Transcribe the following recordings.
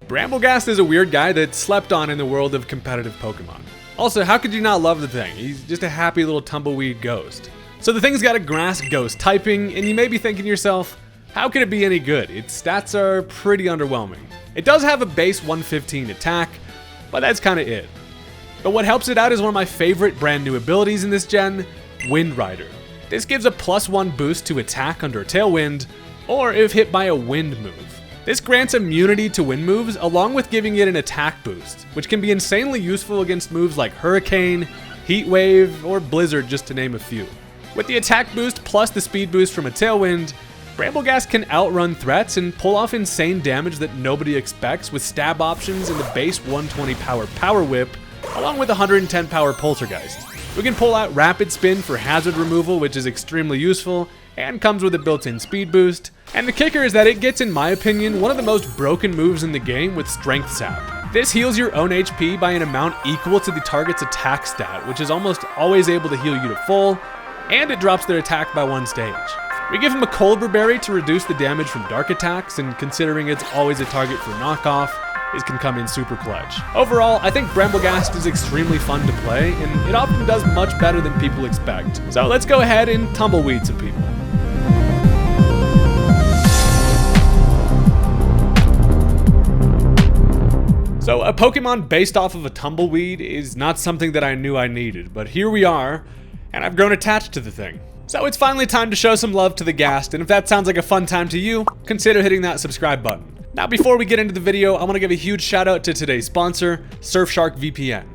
Bramblegast is a weird guy that's slept on in the world of competitive Pokemon. Also, how could you not love the thing? He's just a happy little tumbleweed ghost. So the thing's got a grass ghost typing, and you may be thinking to yourself, how could it be any good? Its stats are pretty underwhelming. It does have a base 115 attack, but that's kind of it. But what helps it out is one of my favorite brand new abilities in this gen, Wind Rider. This gives a +1 boost to attack under a Tailwind, or if hit by a wind move. This grants immunity to wind moves along with giving it an attack boost, which can be insanely useful against moves like Hurricane, Heat Wave, or Blizzard, just to name a few. With the attack boost plus the speed boost from a Tailwind, Bramblegast can outrun threats and pull off insane damage that nobody expects with stab options and the base 120 Power Whip, along with 110 power Poltergeist. We can pull out Rapid Spin for hazard removal, which is extremely useful, and comes with a built-in speed boost. And the kicker is that it gets, in my opinion, one of the most broken moves in the game with Strength Sap. This heals your own HP by an amount equal to the target's attack stat, which is almost always able to heal you to full, and it drops their attack by 1 stage. We give him a Colbur Berry to reduce the damage from dark attacks, and considering it's always a target for knockoff, this can come in super clutch. Overall, I think Bramblegast is extremely fun to play, and it often does much better than people expect. So let's go ahead and tumbleweed some people. So a Pokemon based off of a tumbleweed is not something that I knew I needed, but here we are, and I've grown attached to the thing. So it's finally time to show some love to the Ghast, and if that sounds like a fun time to you, consider hitting that subscribe button. Now before we get into the video, I want to give a huge shout out to today's sponsor, Surfshark VPN.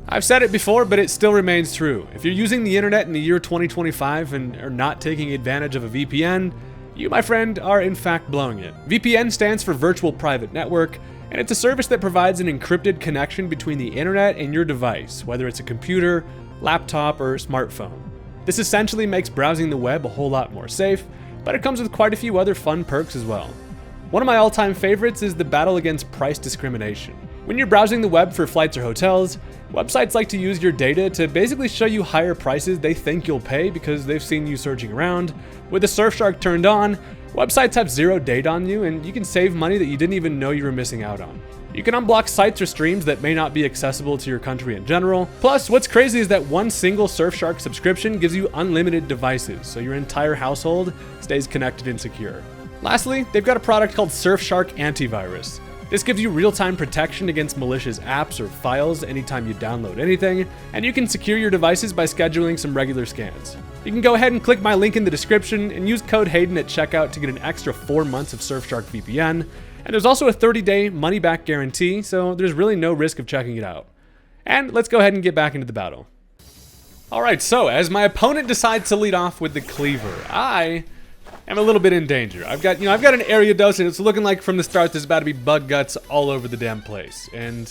I've said it before, but it still remains true. If you're using the internet in the year 2025 and are not taking advantage of a VPN, you, my friend, are in fact blowing it. VPN stands for Virtual Private Network, and it's a service that provides an encrypted connection between the internet and your device, whether it's a computer, laptop, or smartphone. This essentially makes browsing the web a whole lot more safe, but it comes with quite a few other fun perks as well. One of my all-time favorites is the battle against price discrimination. When you're browsing the web for flights or hotels, websites like to use your data to basically show you higher prices they think you'll pay because they've seen you searching around. With the Surfshark turned on, websites have zero data on you, and you can save money that you didn't even know you were missing out on. You can unblock sites or streams that may not be accessible to your country in general. Plus, what's crazy is that one single Surfshark subscription gives you unlimited devices, so your entire household stays connected and secure. Lastly, they've got a product called Surfshark Antivirus. This gives you real-time protection against malicious apps or files anytime you download anything, and you can secure your devices by scheduling some regular scans. You can go ahead and click my link in the description and use code Haydunn at checkout to get an extra 4 months of Surfshark VPN, and there's also a 30-day money-back guarantee, so there's really no risk of checking it out. And let's go ahead and get back into the battle. Alright, so as my opponent decides to lead off with the Cleaver, I am a little bit in danger. I've got an Ariados, and it's looking like from the start there's about to be bug guts all over the damn place. And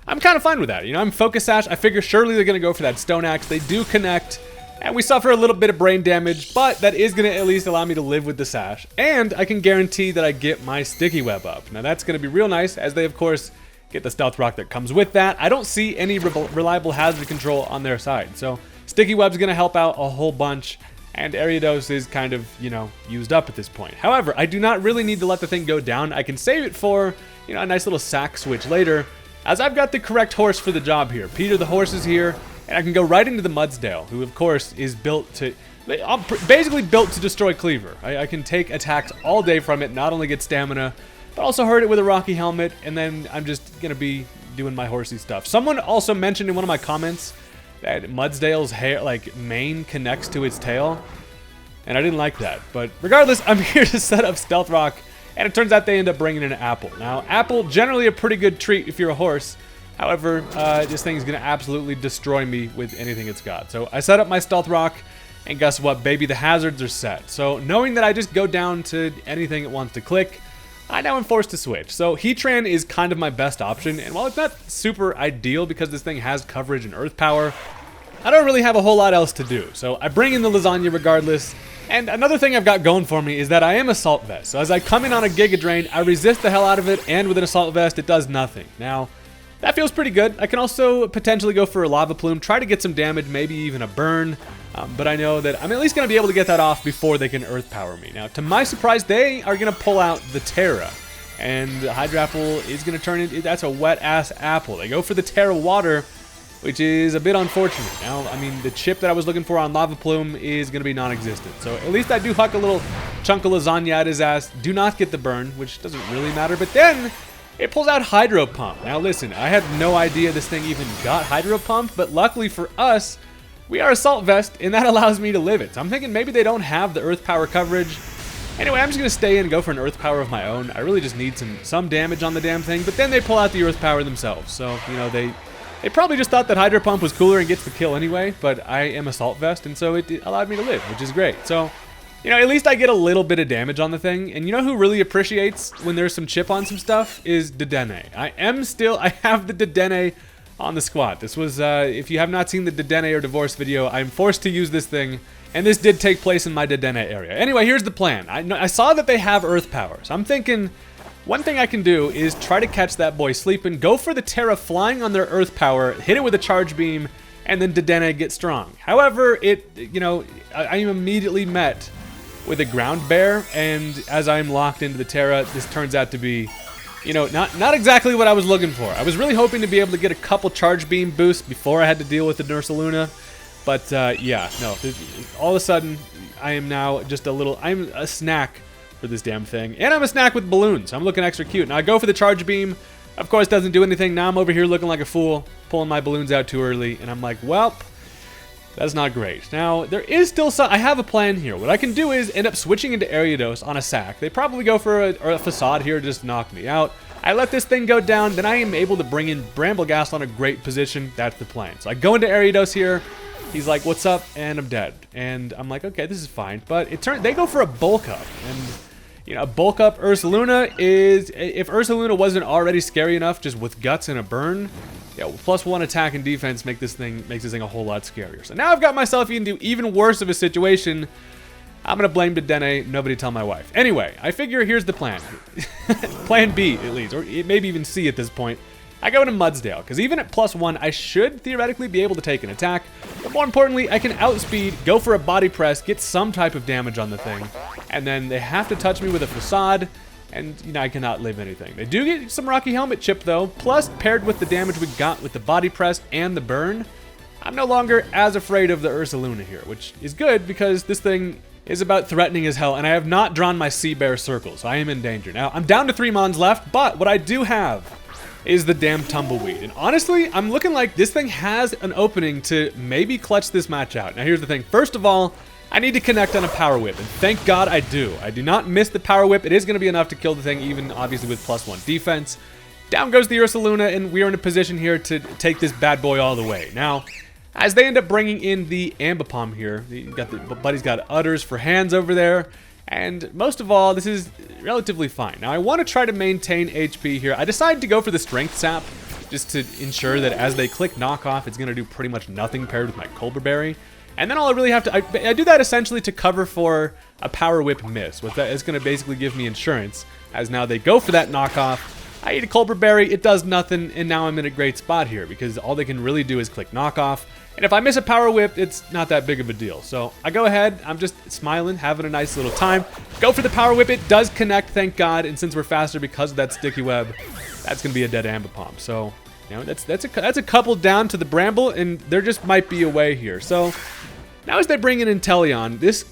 I'm kind of fine with that. I'm Focus Sash. I figure surely they're going to go for that Stone Axe. They do connect, and we suffer a little bit of brain damage, but that is going to at least allow me to live with the Sash. And I can guarantee that I get my Sticky Web up. Now that's going to be real nice, as they, of course, get the Stealth Rock that comes with that. I don't see any reliable hazard control on their side, so Sticky Web's going to help out a whole bunch. And Ariados is kind of, used up at this point. However, I do not really need to let the thing go down. I can save it for, a nice little sack switch later, as I've got the correct horse for the job here. Peter the horse is here, and I can go right into the Mudsdale, who of course is basically built to destroy Cleaver. I can take attacks all day from it, not only get stamina, but also hurt it with a Rocky Helmet, and then I'm just gonna be doing my horsey stuff. Someone also mentioned in one of my comments that Mudsdale's hair, mane connects to its tail, and I didn't like that. But regardless, I'm here to set up Stealth Rock, and it turns out they end up bringing in an Apple. Now, Apple, generally a pretty good treat if you're a horse. However, this thing is going to absolutely destroy me with anything it's got. So I set up my Stealth Rock, and guess what, baby? The hazards are set. So knowing that I just go down to anything it wants to click, I now am forced to switch. So Heatran is kind of my best option, and while it's not super ideal because this thing has coverage and Earth Power, I don't really have a whole lot else to do. So I bring in the Lasagna regardless, and another thing I've got going for me is that I am Assault Vest. So as I come in on a Giga Drain, I resist the hell out of it, and with an Assault Vest, it does nothing. Now, that feels pretty good. I can also potentially go for a Lava Plume, try to get some damage, maybe even a burn. But I know that I'm at least going to be able to get that off before they can Earth Power me. Now, to my surprise, they are going to pull out the Terra. And the Hydro Apple is going to turn into, that's a wet-ass apple. They go for the Terra Water, which is a bit unfortunate. Now, I mean, the chip that I was looking for on Lava Plume is going to be non-existent. So at least I do huck a little chunk of lasagna at his ass. Do not get the burn, which doesn't really matter. But then it pulls out Hydro Pump. Now listen, I had no idea this thing even got Hydro Pump, but luckily for us, we are Assault Vest, and that allows me to live it. So I'm thinking maybe they don't have the Earth Power coverage. Anyway, I'm just going to stay and go for an Earth Power of my own. I really just need some damage on the damn thing, but then they pull out the Earth Power themselves. So, you know, they probably just thought that Hydro Pump was cooler and gets the kill anyway, but I am Assault Vest, and so it allowed me to live, which is great. So, you know, at least I get a little bit of damage on the thing, and you know who really appreciates when there's some chip on some stuff? Is Dedenne. I have the Dedenne on the squad. This was, if you have not seen the Dedenne or Divorce video, I'm forced to use this thing, and this did take place in my Dedenne area. Anyway, here's the plan. I saw that they have Earth Power, so I'm thinking one thing I can do is try to catch that boy sleeping, go for the Terra flying on their Earth Power, hit it with a Charge Beam, and then Dedenne get strong. However, I am immediately met with a Ground Bear, and as I'm locked into the Terra, this turns out to be, you know, not exactly what I was looking for. I was really hoping to be able to get a couple Charge Beam boosts before I had to deal with the Nursaluna. But yeah, no, all of a sudden, I am now just I'm a snack for this damn thing. And I'm a snack with balloons. I'm looking extra cute. Now I go for the Charge Beam. Of course, doesn't do anything. Now I'm over here looking like a fool, pulling my balloons out too early. And I'm like, well, that's not great. Now, there is still some, I have a plan here. What I can do is end up switching into Ariados on a sack. They probably go for a Facade here to just knock me out. I let this thing go down, then I am able to bring in Bramblegast on a great position. That's the plan. So I go into Ariados here. He's like, what's up? And I'm dead. And I'm like, okay, this is fine. But they go for a bulk up. And, you know, a bulk up Ursaluna is, if Ursaluna wasn't already scary enough just with guts and a burn, yeah, +1 attack and defense makes this thing a whole lot scarier. So now I've got myself into even worse of a situation. I'm going to blame Dedenne, nobody tell my wife. Anyway, I figure here's the plan. Plan B, at least, or maybe even C at this point. I go into Mudsdale, because even at +1, I should theoretically be able to take an attack. But more importantly, I can outspeed, go for a body press, get some type of damage on the thing. And then they have to touch me with a Facade, and, you know, I cannot live anything. They do get some Rocky Helmet chip, though. Plus, paired with the damage we got with the body press and the burn, I'm no longer as afraid of the Ursaluna here, which is good, because this thing is about threatening as hell, and I have not drawn my Sea Bear circle, so I am in danger. Now, I'm down to 3 Mons left, but what I do have is the damn Tumbleweed. And honestly, I'm looking like this thing has an opening to maybe clutch this match out. Now here's the thing. First of all, I need to connect on a Power Whip, and thank God I do. I do not miss the Power Whip. It is going to be enough to kill the thing, even obviously with +1 defense. Down goes the Ursaluna, and we are in a position here to take this bad boy all the way. Now, as they end up bringing in the Ambipom here, Buddy's got udders for hands over there. And most of all, this is relatively fine. Now, I want to try to maintain HP here. I decided to go for the Strength Sap, just to ensure that as they click Knockoff, it's going to do pretty much nothing paired with my Colbur Berry. And then all I really have to, I do that essentially to cover for a Power Whip miss. What that is going to basically give me insurance, as now they go for that Knockoff. I eat a Colbur Berry, it does nothing, and now I'm in a great spot here, because all they can really do is click Knockoff. And if I miss a Power Whip, it's not that big of a deal. So I go ahead, I'm just smiling, having a nice little time. Go for the Power Whip, it does connect, thank God. And since we're faster because of that Sticky Web, that's going to be a dead Ambipom. So, you know, that's a couple down to the Bramble, and there just might be a way here. So now as they bring in Inteleon, this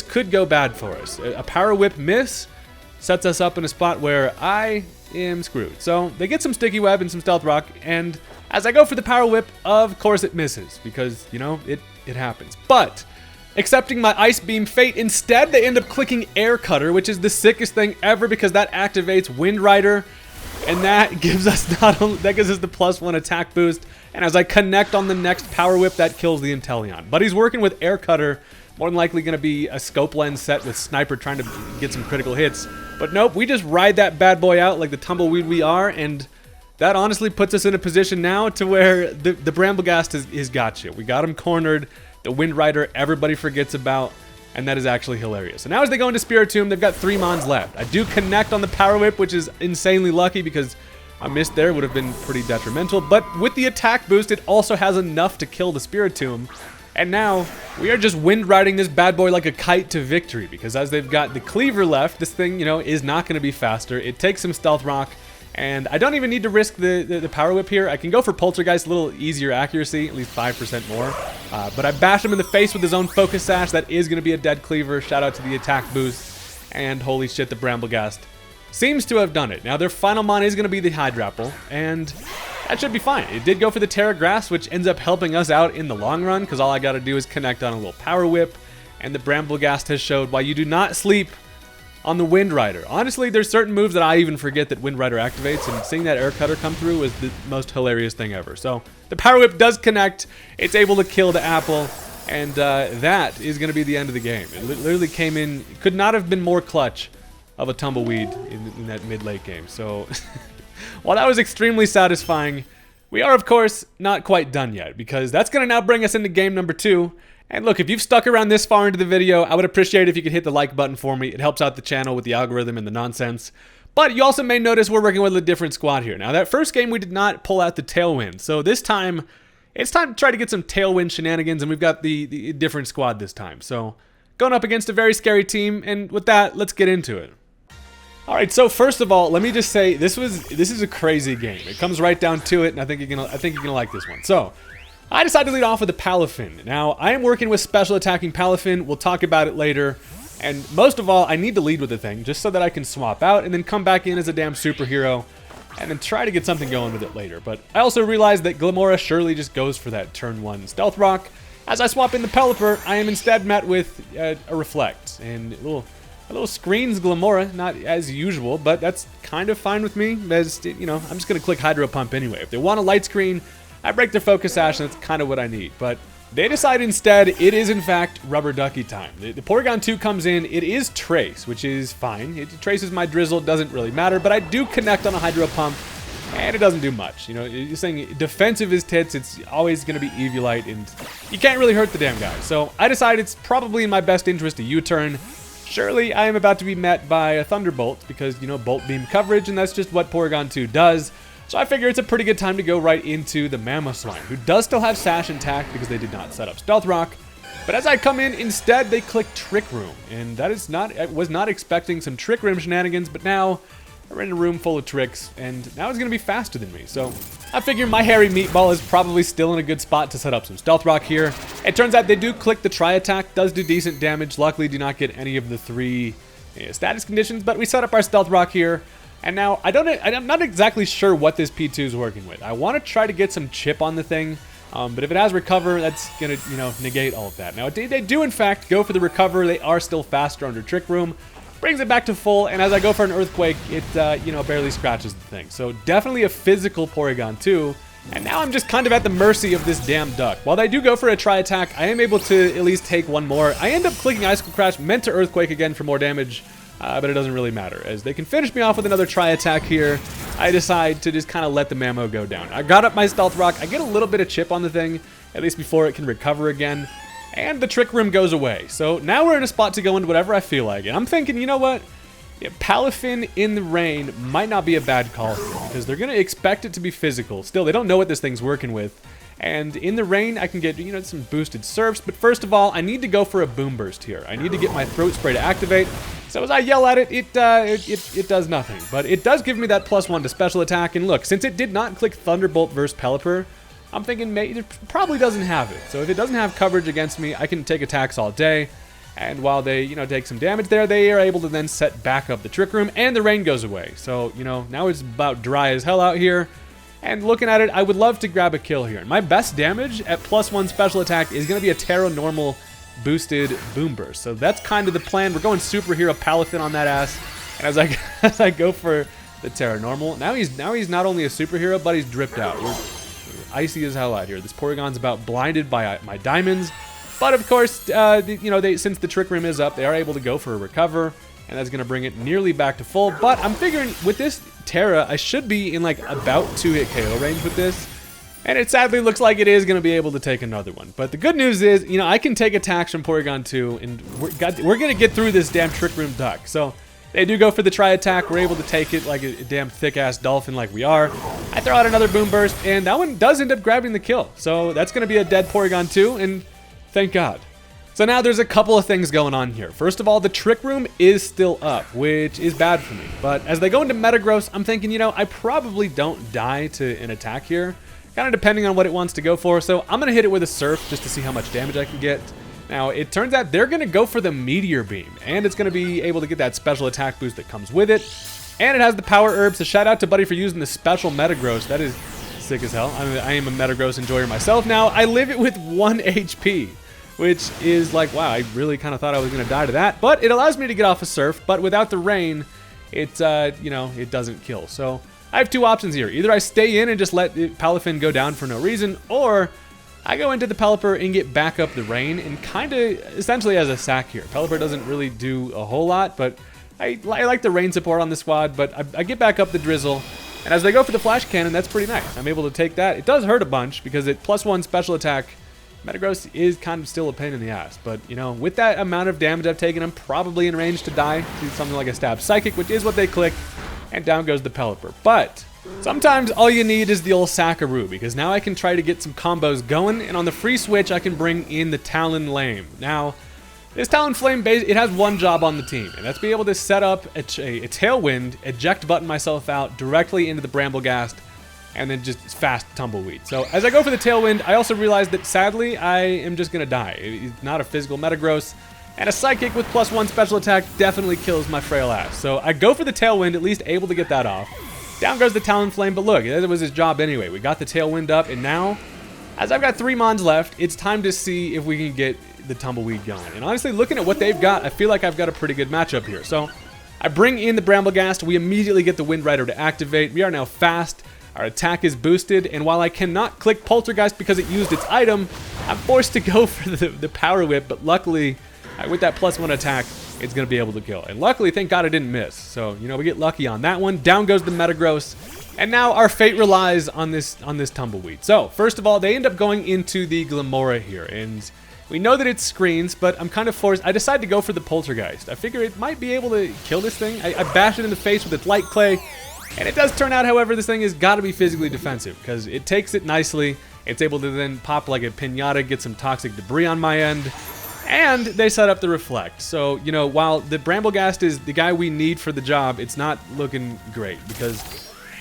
could go bad for us. A Power Whip miss sets us up in a spot where I am screwed. So they get some Sticky Web and some Stealth Rock, and as I go for the Power Whip, of course it misses, because, you know, it happens. But, accepting my Ice Beam fate, instead they end up clicking Air Cutter, which is the sickest thing ever, because that activates Wind Rider, and that gives us the +1 attack boost, and as I connect on the next Power Whip, that kills the Inteleon. But he's working with Air Cutter, more than likely going to be a Scope Lens set with Sniper trying to get some critical hits. But nope, we just ride that bad boy out like the tumbleweed we are, and that honestly puts us in a position now to where the Bramblegast has got you. We got him cornered. The Wind Rider everybody forgets about, and that is actually hilarious. So now as they go into Spiritomb, they've got 3 Mons left. I do connect on the Power Whip, which is insanely lucky, because a miss there would have been pretty detrimental. But with the attack boost, it also has enough to kill the Spiritomb. And now we are just wind riding this bad boy like a kite to victory, because as they've got the cleaver left, this thing, you know, is not going to be faster. It takes some stealth rock, and I don't even need to risk the power whip here. I can go for poltergeist, a little easier accuracy, at least 5% more. But I bashed him in the face with his own focus sash. That is going to be a dead cleaver. Shout out to the attack boost. And holy shit, the Bramblegast seems to have done it. Now their final mon is going to be the Hydrapple, and that should be fine. It did go for the Terra Grass, which ends up helping us out in the long run, because all I got to do is connect on a little power whip, and the Bramblegast has showed why you do not sleep on the Wind Rider. Honestly, there's certain moves that I even forget that Wind Rider activates, and seeing that Air Cutter come through was the most hilarious thing ever. So the power whip does connect. It's able to kill the apple, and that is going to be the end of the game. It literally came in, could not have been more clutch of a tumbleweed in that mid-late game. So while that was extremely satisfying, we are, of course, not quite done yet, because that's going to now bring us into game number 2. And look, if you've stuck around this far into the video, I would appreciate it if you could hit the like button for me. It helps out the channel with the algorithm and the nonsense. But you also may notice we're working with a different squad here. Now, that first game we did not pull out the Tailwind, so this time it's time to try to get some Tailwind shenanigans, and we've got the different squad this time. So going up against a very scary team, and with that, let's get into it. Alright, so first of all, let me just say, this is a crazy game. It comes right down to it, and I think you're gonna like this one. So, I decided to lead off with the Palafin. Now, I am working with special attacking Palafin. We'll talk about it later. And most of all, I need to lead with the thing, just so that I can swap out and then come back in as a damn superhero, and then try to get something going with it later. But I also realized that Glimmora surely just goes for that turn 1 Stealth Rock. As I swap in the Pelipper, I am instead met with a Reflect, and a little screens Glimmora, not as usual, but that's kind of fine with me, as, you know, I'm just going to click Hydro Pump anyway. If they want a light screen, I break their Focus Sash, and that's kind of what I need. But they decide instead it is, in fact, Rubber Ducky time. The Porygon 2 comes in, it is Trace, which is fine. It traces my Drizzle, doesn't really matter, but I do connect on a Hydro Pump, and it doesn't do much. You know, you're saying defensive is tits, it's always going to be Eviolite, and you can't really hurt the damn guy. So I decide it's probably in my best interest to U-turn. Surely I am about to be met by a Thunderbolt, because, you know, Bolt Beam coverage, and that's just what Porygon 2 does. So I figure it's a pretty good time to go right into the Mamoswine, who does still have Sash intact because they did not set up Stealth Rock. But as I come in, instead they click Trick Room, and that is not, I was not expecting some Trick Room shenanigans, but now we're in a room full of tricks, and now it's going to be faster than me. So I figure my hairy meatball is probably still in a good spot to set up some Stealth Rock here. It turns out they do click the Tri-Attack, does do decent damage. Luckily do not get any of the 3 status conditions, but we set up our Stealth Rock here. And now, I'm not exactly sure what this P2 is working with. I want to try to get some chip on the thing, but if it has Recover, that's going to, you know, negate all of that. Now, they do, in fact, go for the Recover. They are still faster under Trick Room. Brings it back to full, and as I go for an Earthquake, it, you know, barely scratches the thing. So, definitely a physical Porygon 2. And now I'm just kind of at the mercy of this damn duck. While they do go for a Tri-Attack, I am able to at least take one more. I end up clicking Icicle Crash, meant to Earthquake again for more damage. But it doesn't really matter, as they can finish me off with another Tri-Attack here. I decide to just kind of let the Mamo go down. I got up my Stealth Rock. I get a little bit of chip on the thing, at least before it can recover again. And the Trick Room goes away. So now we're in a spot to go into whatever I feel like. And I'm thinking, you know what? Yeah, Palafin in the rain might not be a bad call here, because they're going to expect it to be physical. Still, they don't know what this thing's working with. And in the rain, I can get, you know, some boosted surfs. But first of all, I need to go for a Boom Burst here. I need to get my Throat Spray to activate. So as I yell at it, it does nothing. But it does give me that +1 to special attack. And look, since it did not click Thunderbolt versus Pelipper, I'm thinking maybe it probably doesn't have it. So if it doesn't have coverage against me, I can take attacks all day. And while they, you know, take some damage there, they are able to then set back up the Trick Room, and the rain goes away. So, you know, now it's about dry as hell out here. And looking at it, I would love to grab a kill here. My best damage at +1 special attack is going to be a Terra Normal boosted Boom Burst. So that's kind of the plan. We're going Superhero Palafin on that ass. And as I go for the Terra Normal, now he's not only a superhero, but he's dripped out. We're icy as hell out here. This Porygon's about blinded by my diamonds. But of course, you know, since the Trick Room is up, they are able to go for a Recover. And that's going to bring it nearly back to full. But I'm figuring with this Terra, I should be in like about 2-hit KO range with this. And it sadly looks like it is going to be able to take another one. But the good news is, you know, I can take attacks from Porygon 2. And we're going to get through this damn Trick Room duck. So they do go for the Tri-Attack. We're able to take it like a damn thick-ass dolphin like we are. I throw out another Boom Burst. And that one does end up grabbing the kill. So that's going to be a dead Porygon 2. And thank God. So now there's a couple of things going on here. First of all, the Trick Room is still up, which is bad for me. But as they go into Metagross, I'm thinking, you know, I probably don't die to an attack here. Kind of depending on what it wants to go for. So I'm going to hit it with a Surf just to see how much damage I can get. Now, it turns out they're going to go for the Meteor Beam. And it's going to be able to get that special attack boost that comes with it. And it has the Power Herb. So shout out to Buddy for using the special Metagross. That is sick as hell. I am a Metagross enjoyer myself now. I live it with 1 HP. Which is like, wow, I really kind of thought I was going to die to that. But it allows me to get off a Surf, but without the rain, it, you know, it doesn't kill. So I have two options here. Either I stay in and just let Palafin go down for no reason, or I go into the Pelipper and get back up the rain and kind of essentially as a sack here. Pelipper doesn't really do a whole lot, but I like the rain support on the squad, but I get back up the Drizzle. And as they go for the Flash Cannon, that's pretty nice. I'm able to take that. It does hurt a bunch because it +1 special attack. Metagross is kind of still a pain in the ass, but, you know, with that amount of damage I've taken, I'm probably in range to die to something like a Stab Psychic, which is what they click, and down goes the Pelipper. But sometimes all you need is the old Sackaroo, because now I can try to get some combos going, and on the free switch, I can bring in the Talonflame. Now, this Talonflame, it has one job on the team, and that's be able to set up a Tailwind, eject button myself out directly into the Bramblegast, and then just fast Tumbleweed. So as I go for the Tailwind, I also realize that sadly, I am just gonna die. It's not a physical Metagross, and a Psychic with +1 special attack definitely kills my frail ass. So I go for the Tailwind, at least able to get that off. Down goes the Talonflame, but look, that was his job anyway. We got the Tailwind up, and now, as I've got 3 Mons left, it's time to see if we can get the Tumbleweed going. And honestly, looking at what they've got, I feel like I've got a pretty good matchup here. So I bring in the Bramblegast, we immediately get the Wind Rider to activate. We are now fast. Our attack is boosted, and while I cannot click Poltergeist because it used its item, I'm forced to go for the Power Whip, but luckily, with that +1 attack, it's going to be able to kill. And luckily, thank God I didn't miss. So, you know, we get lucky on that one. Down goes the Metagross, and now our fate relies on this Tumbleweed. So, first of all, they end up going into the Glimmora here, and we know that it screens, but I'm kind of forced. I decide to go for the Poltergeist. I figure it might be able to kill this thing. I bash it in the face with its Light Clay. And it does turn out, however, this thing has got to be physically defensive because it takes it nicely. It's able to then pop like a pinata, get some toxic debris on my end, and they set up the Reflect. So, you know, while the Bramblegast is the guy we need for the job, it's not looking great because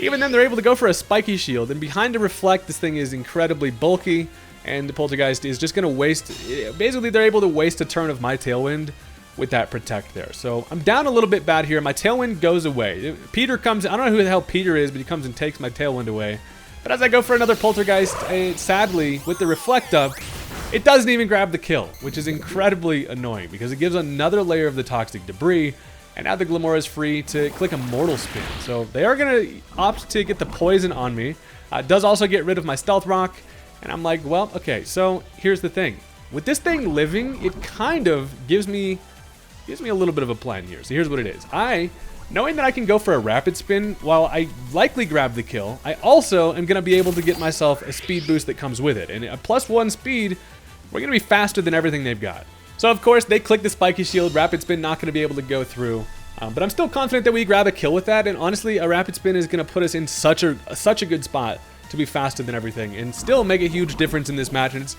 even then they're able to go for a Spiky Shield, and behind the Reflect, this thing is incredibly bulky, and the Poltergeist is just going to waste, basically they're able to waste a turn of my Tailwind with that Protect there. So I'm down a little bit bad here. My Tailwind goes away. Peter comes, I don't know who the hell Peter is, but he comes and takes my Tailwind away. But as I go for another Poltergeist, sadly, with the Reflect up, it doesn't even grab the kill, which is incredibly annoying because it gives another layer of the toxic debris, and now the Glimmora is free to click a Mortal Spin. So they are going to opt to get the poison on me. It does also get rid of my Stealth Rock, and I'm like, well, okay, so here's the thing. With this thing living, it kind of gives me a little bit of a plan here. So here's what it is. Knowing that I can go for a Rapid Spin, while I likely grab the kill, I also am going to be able to get myself a speed boost that comes with it. And a +1 speed, we're going to be faster than everything they've got. So of course, they click the Spiky Shield. Rapid Spin not going to be able to go through. But I'm still confident that we grab a kill with that. And honestly, a Rapid Spin is going to put us in such a good spot to be faster than everything and still make a huge difference in this match. And it's,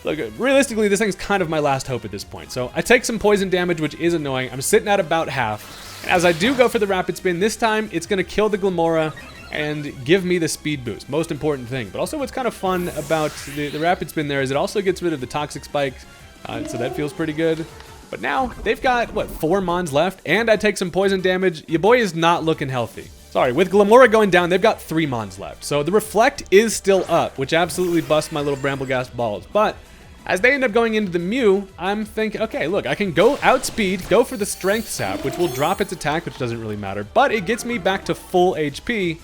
look, realistically, this thing's kind of my last hope at this point. So I take some poison damage, which is annoying. I'm sitting at about half. And as I do go for the Rapid Spin, this time it's going to kill the Glimmora and give me the speed boost. Most important thing. But also what's kind of fun about the Rapid Spin there is it also gets rid of the Toxic Spikes. So that feels pretty good. But now they've got, what, 4 Mons left? And I take some poison damage. Your boy is not looking healthy. Sorry, with Glimmora going down, they've got 3 Mons left. So the Reflect is still up, which absolutely busts my little Bramblegast balls. But as they end up going into the Mew, I'm thinking, okay, look, I can go outspeed, go for the Strength Sap, which will drop its attack, which doesn't really matter, but it gets me back to full HP,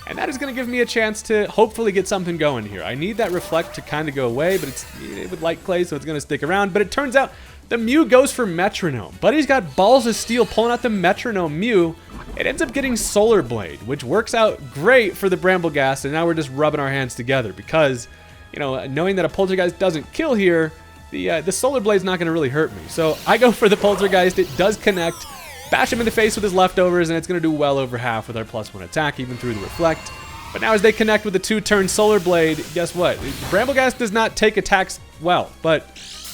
and that is going to give me a chance to hopefully get something going here. I need that Reflect to kind of go away, but it's with Light Clay, so it's going to stick around. But it turns out the Mew goes for Metronome. Buddy's got balls of steel pulling out the Metronome Mew. It ends up getting Solar Blade, which works out great for the Bramblegast, and now we're just rubbing our hands together because, you know, knowing that a Poltergeist doesn't kill here, the Solar Blade's not going to really hurt me. So I go for the Poltergeist. It does connect. Bash him in the face with his leftovers, and it's going to do well over half with our +1 attack, even through the Reflect. But now as they connect with the 2-turn Solar Blade, guess what? Bramblegast does not take attacks well, but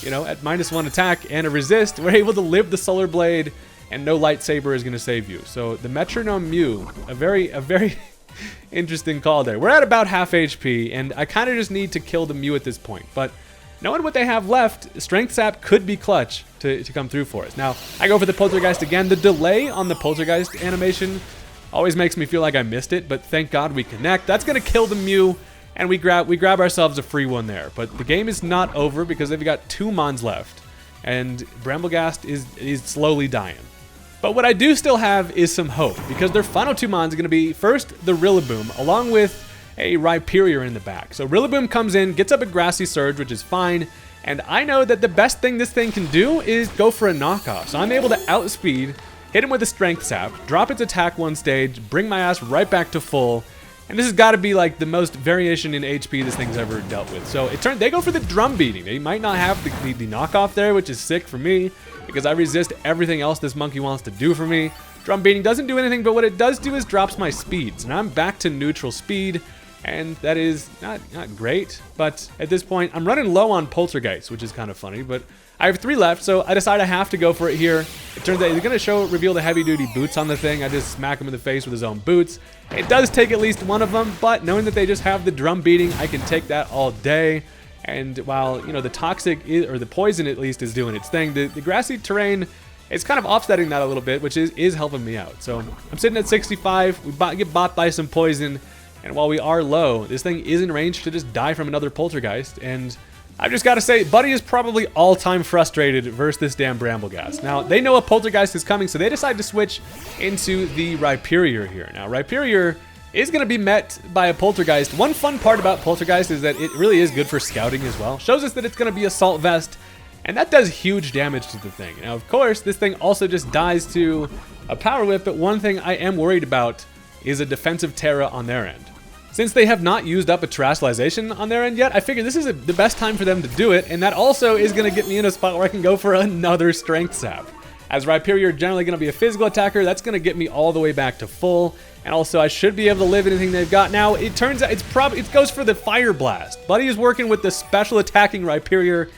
you know, at -1 attack and a resist, we're able to live the Solar Blade, and no Lightsaber is going to save you. So the Metronome Mew, a very interesting call there. We're at about half HP, and I kind of just need to kill the Mew at this point. But knowing what they have left, Strength Sap could be clutch to come through for us. Now, I go for the Poltergeist again. The delay on the Poltergeist animation always makes me feel like I missed it, but thank God we connect. That's going to kill the Mew, and we grab ourselves a free one there. But the game is not over because they've got 2 Mons left, and Bramblegast is slowly dying. But what I do still have is some hope, because their final 2 Mons are going to be, first, the Rillaboom, along with a Rhyperior in the back. So Rillaboom comes in, gets up a Grassy Surge, which is fine, and I know that the best thing this thing can do is go for a knockoff. So I'm able to outspeed, hit him with a Strength Sap, drop its attack 1 stage, bring my ass right back to full, and this has got to be like the most variation in HP this thing's ever dealt with. So they go for the Drum Beating. They might not have the knockoff there, which is sick for me, because I resist everything else this monkey wants to do for me. Drum Beating doesn't do anything, but what it does do is drops my speeds, and I'm back to neutral speed, and that is not great. But at this point, I'm running low on Poltergeist, which is kind of funny, but I have 3 left, so I decide I have to go for it here. It turns out he's going to reveal the heavy-duty boots on the thing. I just smack him in the face with his own boots. It does take at least one of them, but knowing that they just have the Drum Beating, I can take that all day. And while, you know, the Toxic, or the Poison at least, is doing its thing, the Grassy Terrain is kind of offsetting that a little bit, which is helping me out. So I'm sitting at 65. We get bought by some Poison, and while we are low, this thing is in range to just die from another Poltergeist, and I've just got to say, Buddy is probably all-time frustrated versus this damn Bramblegast. Now, they know a Poltergeist is coming, so they decide to switch into the Rhyperior here. Now, Rhyperior is going to be met by a Poltergeist. One fun part about Poltergeist is that it really is good for scouting as well. Shows us that it's going to be Assault Vest, and that does huge damage to the thing. Now, of course, this thing also just dies to a Power Whip, but one thing I am worried about is a Defensive Terra on their end. Since they have not used up a Terastallization on their end yet, I figure this is the best time for them to do it, and that also is going to get me in a spot where I can go for another Strength Sap. As Rhyperior generally going to be a physical attacker, that's going to get me all the way back to full, and also I should be able to live anything they've got. Now, it turns out it goes for the Fire Blast. Buddy is working with the special attacking Rhyperior,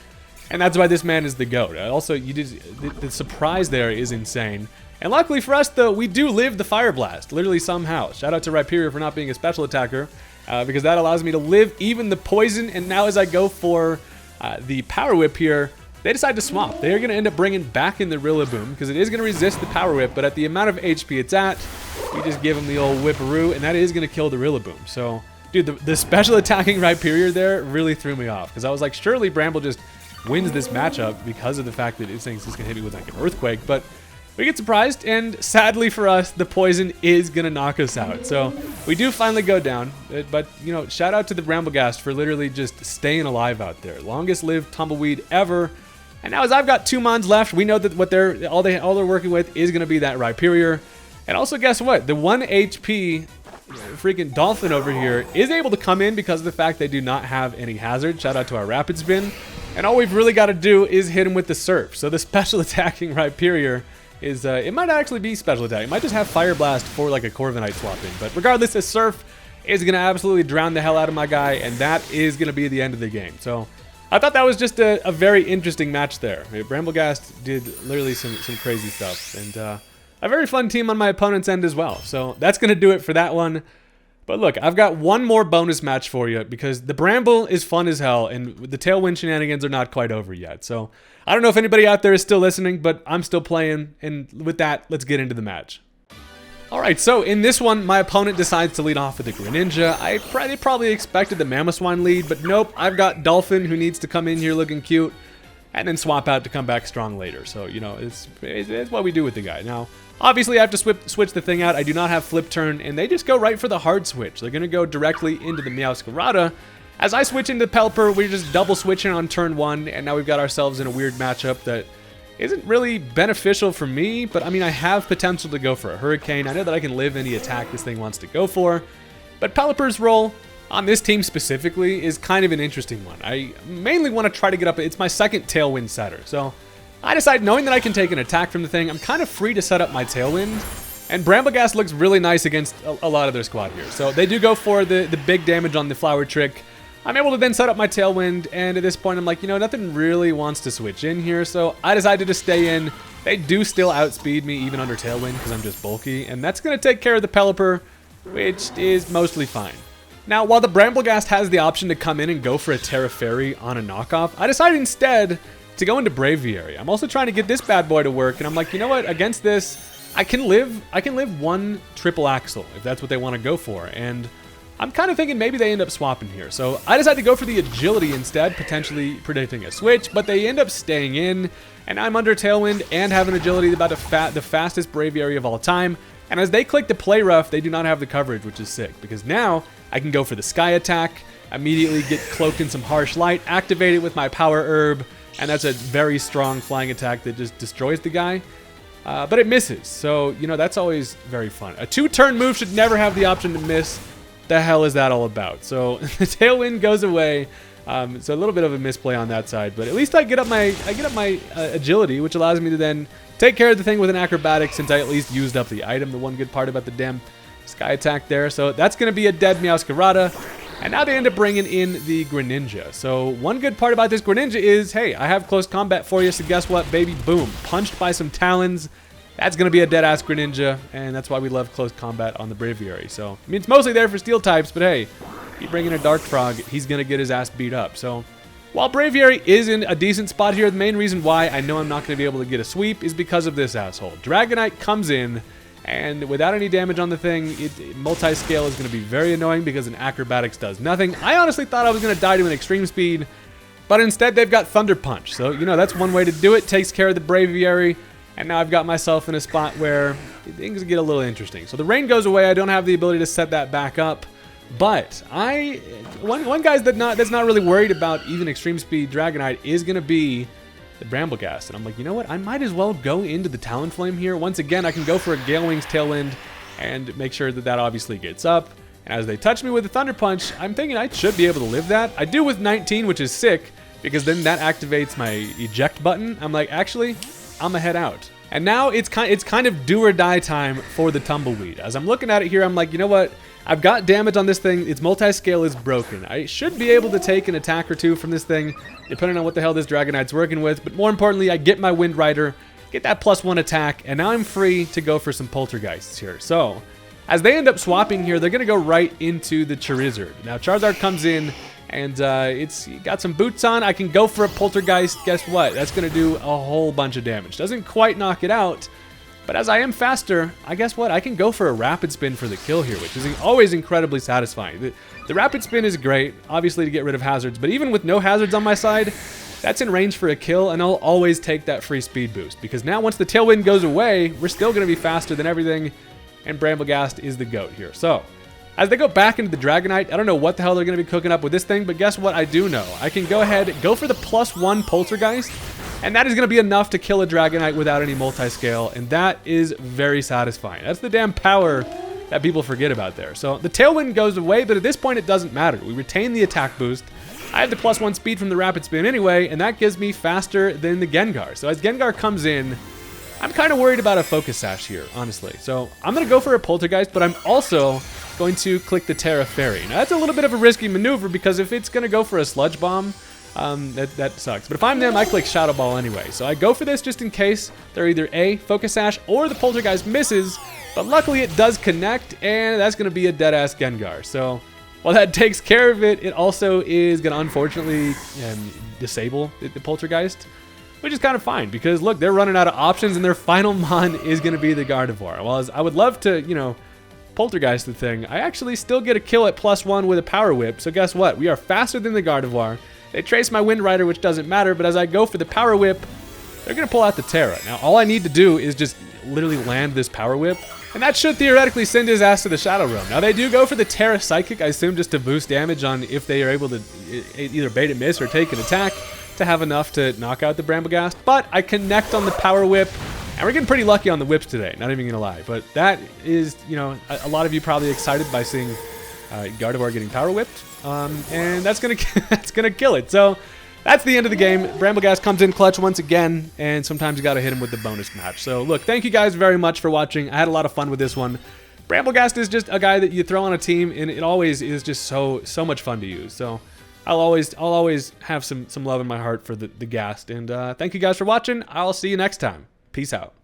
and that's why this man is the GOAT. Also, the surprise there is insane. And luckily for us, though, we do live the Fire Blast, literally somehow. Shout out to Rhyperior for not being a special attacker, because that allows me to live even the Poison. And now as I go for the Power Whip here, they decide to swap. They are going to end up bringing back in the Rillaboom, because it is going to resist the Power Whip, but at the amount of HP it's at, we just give him the old Whipperoo, and that is going to kill the Rillaboom. So, dude, the special attacking Rhyperior there really threw me off, because I was like, surely Bramble just wins this matchup because of the fact that this thing's just going to hit me with like an Earthquake, but we get surprised, and sadly for us, the Poison is going to knock us out. So we do finally go down, but, you know, shout out to the Bramblegast for literally just staying alive out there. Longest lived Tumbleweed ever. And now as I've got 2 Mons left, we know that what all they're working with is going to be that Rhyperior. And also, guess what? The 1 HP freaking Dolphin over here is able to come in because of the fact they do not have any hazard. Shout out to our Rapid Spin. And all we've really got to do is hit him with the Surf. So the special attacking Rhyperior is, it might actually be special attack. It might just have Fire Blast for like a Corviknight swap in. But regardless, the Surf is going to absolutely drown the hell out of my guy, and that is going to be the end of the game. So I thought that was just a very interesting match there. Bramblegast did literally some crazy stuff, and a very fun team on my opponent's end as well. So that's going to do it for that one. But look, I've got one more bonus match for you, because the Bramble is fun as hell, and the Tailwind shenanigans are not quite over yet. So I don't know if anybody out there is still listening, but I'm still playing, and with that, let's get into the match. Alright, so in this one, my opponent decides to lead off with the Greninja. They probably expected the Mamoswine lead, but nope, I've got Dolphin who needs to come in here looking cute, and then swap out to come back strong later. So, you know, it's what we do with the guy. Now, obviously, I have to switch the thing out. I do not have Flip Turn, and they just go right for the hard switch. They're going to go directly into the Meowscarada. As I switch into Pelipper, we're just double switching on turn 1, and now we've got ourselves in a weird matchup that isn't really beneficial for me, but I mean, I have potential to go for a Hurricane. I know that I can live any attack this thing wants to go for, but Pelipper's role on this team specifically is kind of an interesting one. I mainly want to try to get up. It's my second Tailwind setter, so I decide, knowing that I can take an attack from the thing, I'm kind of free to set up my Tailwind, and Bramblegast looks really nice against a lot of their squad here. So they do go for the big damage on the Flower Trick. I'm able to then set up my Tailwind, and at this point I'm like, you know, nothing really wants to switch in here, so I decided to stay in. They do still outspeed me even under Tailwind because I'm just bulky, and that's going to take care of the Pelipper, which is mostly fine. Now, while the Bramblegast has the option to come in and go for a Terra Fairy on a knockoff, I decided instead to go into Braviary. I'm also trying to get this bad boy to work, and I'm like, you know what, against this, I can live one triple axle if that's what they want to go for, and I'm kind of thinking maybe they end up swapping here. So I decided to go for the agility instead, potentially predicting a switch, but they end up staying in, and I'm under Tailwind and have an agility about the fastest Braviary of all time. And as they click the play rough, they do not have the coverage, which is sick, because now I can go for the Sky Attack, immediately get cloaked in some Harsh Light, activate it with my Power Herb, and that's a very strong flying attack that just destroys the guy. But it misses, so, you know, that's always very fun. A 2-turn move should never have the option to miss. The hell is that all about? So the Tailwind goes away. So a little bit of a misplay on that side, but at least I get up my agility, which allows me to then take care of the thing with an acrobatic since I at least used up the item. The one good part about the damn Sky Attack there. So that's going to be a dead Meowscarada. And now they end up bringing in the Greninja. So one good part about this Greninja is, hey, I have close combat for you, so guess what, baby? Boom. Punched by some Talons. That's going to be a dead-ass Greninja, and that's why we love close combat on the Braviary. So, I mean, it's mostly there for steel types, but hey, you bring in a Dark Frog, he's going to get his ass beat up. So, while Braviary is in a decent spot here, the main reason why I know I'm not going to be able to get a sweep is because of this asshole. Dragonite comes in, and without any damage on the thing, multi-scale is going to be very annoying because an Acrobatics does nothing. I honestly thought I was going to die to an Extreme Speed, but instead they've got Thunder Punch. So, you know, that's one way to do it. Takes care of the Braviary. And now I've got myself in a spot where things get a little interesting. So the rain goes away. I don't have the ability to set that back up. But one guy that's not really worried about even Extreme Speed Dragonite is going to be the Bramblegast. And I'm like, you know what? I might as well go into the Talonflame here. Once again, I can go for a Gale Wings Tailwind and make sure that that obviously gets up. And as they touch me with the Thunder Punch, I'm thinking I should be able to live that. I do with 19, which is sick, because then that activates my eject button. I'm like, actually, I'm gonna head out. And now it's kind of do or die time for the Tumbleweed. As I'm looking at it here, I'm like, you know what? I've got damage on this thing. Its multi-scale is broken. I should be able to take an attack or two from this thing, depending on what the hell this Dragonite's working with. But more importantly, I get my Wind Rider, get that +1 attack, and now I'm free to go for some Poltergeists here. So, as they end up swapping here, they're gonna go right into the Charizard. Now, Charizard comes in, and it's got some boots on. I can go for a Poltergeist. Guess what? That's going to do a whole bunch of damage. Doesn't quite knock it out, but as I am faster, I guess what? I can go for a Rapid Spin for the kill here, which is always incredibly satisfying. The Rapid Spin is great, obviously to get rid of hazards, but even with no hazards on my side, that's in range for a kill, and I'll always take that free speed boost, because now once the Tailwind goes away, we're still going to be faster than everything, and Bramblegast is the GOAT here. So, as they go back into the Dragonite, I don't know what the hell they're going to be cooking up with this thing, but guess what I do know? I can go ahead, go for the +1 Poltergeist, and that is going to be enough to kill a Dragonite without any multi-scale, and that is very satisfying. That's the damn power that people forget about there. So the Tailwind goes away, but at this point it doesn't matter. We retain the attack boost. I have the +1 speed from the Rapid Spin anyway, and that gives me faster than the Gengar. So as Gengar comes in, I'm kind of worried about a Focus Sash here, honestly. So I'm going to go for a Poltergeist, but I'm also going to click the Terra Fairy. Now that's a little bit of a risky maneuver because if it's going to go for a Sludge Bomb, that sucks. But if I'm them, I click Shadow Ball anyway. So I go for this just in case they're either A, Focus Sash, or the Poltergeist misses. But luckily it does connect, and that's going to be a dead-ass Gengar. So while that takes care of it, it also is going to unfortunately disable the Poltergeist, which is kind of fine because look, they're running out of options, and their final mon is going to be the Gardevoir. While I would love to, you know, Poltergeist the thing, I actually still get a kill at +1 with a Power Whip. So guess what? We are faster than the Gardevoir. They trace my Wind Rider, which doesn't matter, but as I go for the Power Whip, they're going to pull out the Terra. Now, all I need to do is just literally land this Power Whip, and that should theoretically send his ass to the Shadow Realm. Now, they do go for the Terra Psychic, I assume just to boost damage on if they are able to either bait and miss or take an attack to have enough to knock out the Bramblegast. But I connect on the Power Whip, and we're getting pretty lucky on the whips today, not even gonna lie. But that is, you know, a lot of you probably excited by seeing Gardevoir getting Power Whipped, and that's gonna kill it. So that's the end of the game. Bramblegast comes in clutch once again, and sometimes you gotta hit him with the bonus match. So look, thank you guys very much for watching. I had a lot of fun with this one. Bramblegast is just a guy that you throw on a team, and it always is just so much fun to use. So I'll always have some love in my heart for the Ghast. And thank you guys for watching. I'll see you next time. Peace out.